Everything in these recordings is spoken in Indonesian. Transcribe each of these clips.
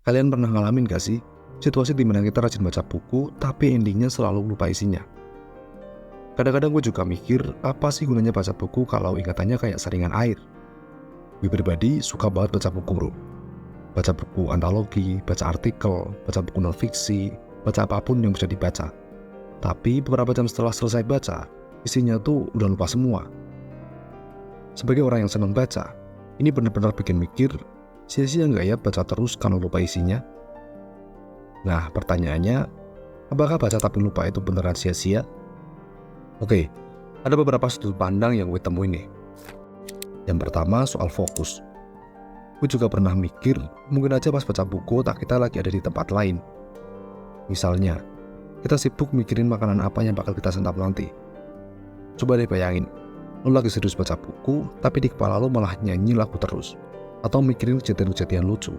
Kalian pernah ngalamin gak sih situasi dimana kita rajin baca buku tapi endingnya selalu lupa isinya? Kadang-kadang gue juga mikir, apa sih gunanya baca buku kalau ingatannya kayak saringan air? Gue pribadi suka banget baca buku bro. Baca buku antologi, baca artikel, baca buku non-fiksi, baca apapun yang bisa dibaca. Tapi beberapa jam setelah selesai baca, isinya tuh udah lupa semua. Sebagai orang yang senang baca, ini benar-benar bikin mikir, sia-sia nggak ya baca terus kalau lupa isinya? Nah, pertanyaannya, apakah baca tapi lupa itu beneran sia-sia? Oke, ada beberapa sudut pandang yang gue temuin nih. Yang pertama, soal fokus. Gue juga pernah mikir, mungkin aja pas baca buku otak kita lagi ada di tempat lain. Misalnya, kita sibuk mikirin makanan apa yang bakal kita santap nanti. Coba deh bayangin, lo lagi serius baca buku, tapi di kepala lo malah nyanyi lagu terus, atau mikirin kejadian-kejadian lucu.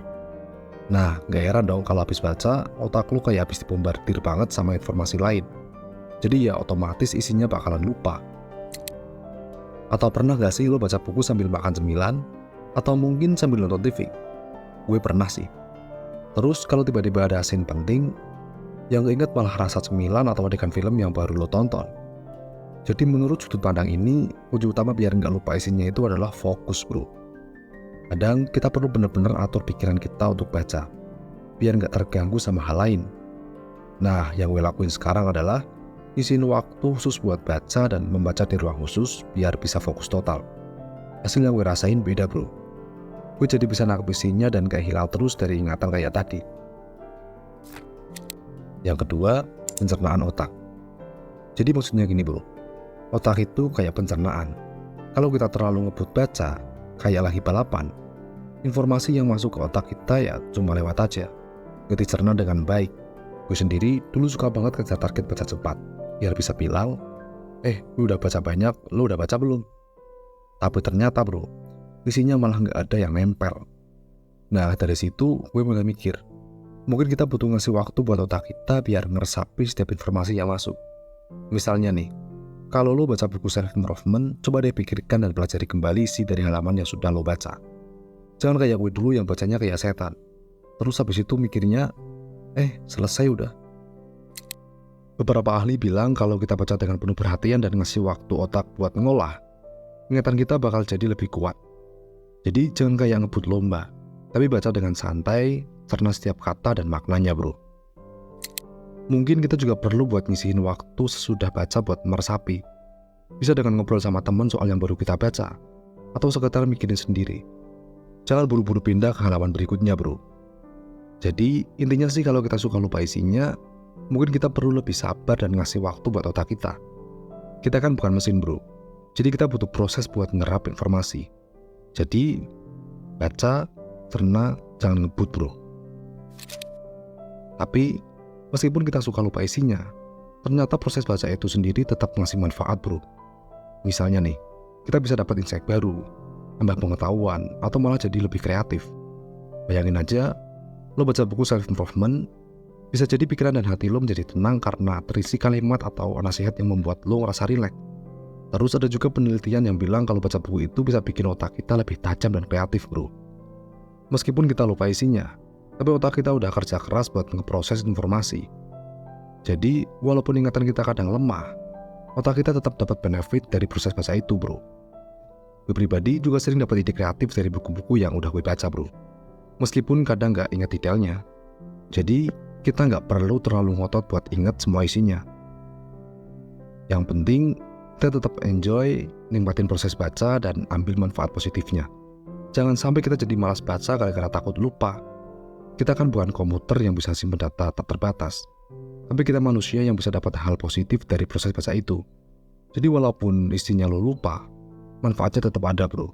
Nah, gak heran dong kalau habis baca, otak lo kayak habis dibombardir banget sama informasi lain. Jadi ya otomatis isinya bakalan lupa. Atau pernah gak sih lo baca buku sambil makan cemilan? Atau mungkin sambil nonton TV? Gue pernah sih. Terus kalau tiba-tiba ada scene penting, yang keinget malah rasa cemilan atau adegan film yang baru lo tonton. Jadi menurut sudut pandang ini, kunci utama biar nggak lupa isinya itu adalah fokus bro. Kadang kita perlu benar-benar atur pikiran kita untuk baca, biar nggak terganggu sama hal lain. Nah, yang gue lakuin sekarang adalah isiin waktu khusus buat baca dan membaca di ruang khusus biar bisa fokus total. Hasil yang gue rasain beda bro. Gue jadi bisa nangkep isinya dan gak hilang terus dari ingatan kayak tadi. Yang kedua, pencernaan otak. Jadi maksudnya gini bro, otak itu kayak pencernaan. Kalau kita terlalu ngebut baca, kayak lagi balapan, informasi yang masuk ke otak kita ya cuma lewat aja, gak dicerna dengan baik. Gue sendiri dulu suka banget kejar target baca cepat, biar bisa bilang, gue udah baca banyak, lo udah baca belum? Tapi ternyata bro, isinya malah gak ada yang nempel. Nah dari situ gue mulai mikir, mungkin kita butuh ngasih waktu buat otak kita biar ngeresapi setiap informasi yang masuk. Misalnya nih, kalau lo baca buku self-improvement, coba deh pikirkan dan pelajari kembali isi dari halaman yang sudah lo baca. Jangan kayak gue dulu yang bacanya kayak setan. Terus habis itu mikirnya, selesai udah. Beberapa ahli bilang kalau kita baca dengan penuh perhatian dan ngasih waktu otak buat ngolah, ingatan kita bakal jadi lebih kuat. Jadi jangan kayak ngebut lomba, tapi baca dengan santai, cerna setiap kata dan maknanya bro. Mungkin kita juga perlu buat ngisiin waktu sesudah baca buat meresapi. Bisa dengan ngobrol sama teman soal yang baru kita baca, atau sekedar mikirin sendiri. Jangan buru-buru pindah ke halaman berikutnya bro. Jadi intinya sih kalau kita suka lupa isinya, mungkin kita perlu lebih sabar dan ngasih waktu buat otak kita. Kita kan bukan mesin bro, jadi kita butuh proses buat ngerap informasi. Jadi baca, cerna, jangan ngebut bro. Tapi meskipun kita suka lupa isinya, ternyata proses baca itu sendiri tetap ngasih manfaat bro. Misalnya nih, kita bisa dapat insight baru, nambah pengetahuan, atau malah jadi lebih kreatif. Bayangin aja, lo baca buku self-improvement, bisa jadi pikiran dan hati lo menjadi tenang karena terisi kalimat atau nasihat yang membuat lo ngerasa rileks. Terus ada juga penelitian yang bilang kalau baca buku itu bisa bikin otak kita lebih tajam dan kreatif bro. Meskipun kita lupa isinya, tapi otak kita udah kerja keras buat ngeproses informasi. Jadi walaupun ingatan kita kadang lemah, otak kita tetap dapat benefit dari proses baca itu bro. Gue pribadi juga sering dapat ide kreatif dari buku-buku yang udah gue baca bro. Meskipun kadang gak ingat detailnya. Jadi kita gak perlu terlalu ngotot buat ingat semua isinya. Yang penting kita tetap enjoy, nikmatin proses baca dan ambil manfaat positifnya. Jangan sampai kita jadi malas baca gara-gara takut lupa. Kita kan bukan komputer yang bisa simpan data tak terbatas, tapi kita manusia yang bisa dapat hal positif dari proses baca itu. Jadi walaupun isinya lo lupa, manfaatnya tetap ada bro.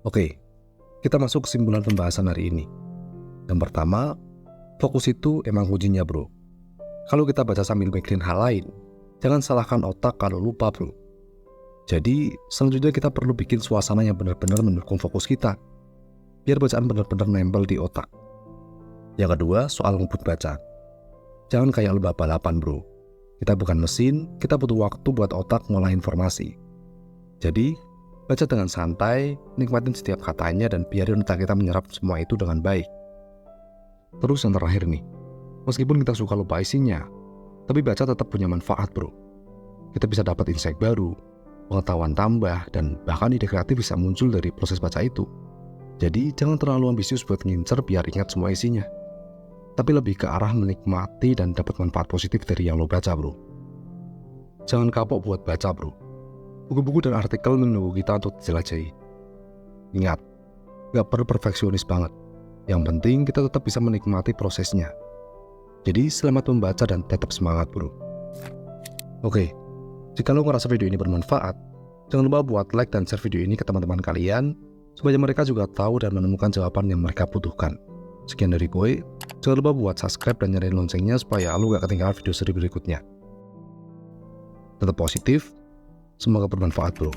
Oke, kita masuk kesimpulan pembahasan hari ini. Yang pertama, fokus itu emang kuncinya bro. Kalau kita baca sambil mikirin hal lain, jangan salahkan otak kalau lupa bro. Jadi selanjutnya kita perlu bikin suasana yang benar-benar mendukung fokus kita, biar bacaan benar-benar nempel di otak. Yang kedua, soal ngebut baca. Jangan kayak lomba balapan bro. Kita bukan mesin, kita butuh waktu buat otak ngolah informasi. Jadi baca dengan santai, nikmatin setiap katanya dan biarin otak kita menyerap semua itu dengan baik. Terus yang terakhir nih, meskipun kita suka lupa isinya, tapi baca tetap punya manfaat bro. Kita bisa dapat insight baru, pengetahuan tambah, dan bahkan ide kreatif bisa muncul dari proses baca itu. Jadi jangan terlalu ambisius buat ngincer biar ingat semua isinya, tapi lebih ke arah menikmati dan dapat manfaat positif dari yang lo baca bro. Jangan kapok buat baca bro. Buku-buku dan artikel menunggu kita untuk dijelajahi. Ingat, gak perlu perfeksionis banget. Yang penting kita tetap bisa menikmati prosesnya. Jadi selamat membaca dan tetap semangat bro. Oke, jika lo ngerasa video ini bermanfaat, jangan lupa buat like dan share video ini ke teman-teman kalian, supaya mereka juga tahu dan menemukan jawaban yang mereka butuhkan. Sekian dari gue, jangan lupa buat subscribe dan nyalain loncengnya supaya lo gak ketinggalan video seri berikutnya. Tetap positif, semoga bermanfaat bro.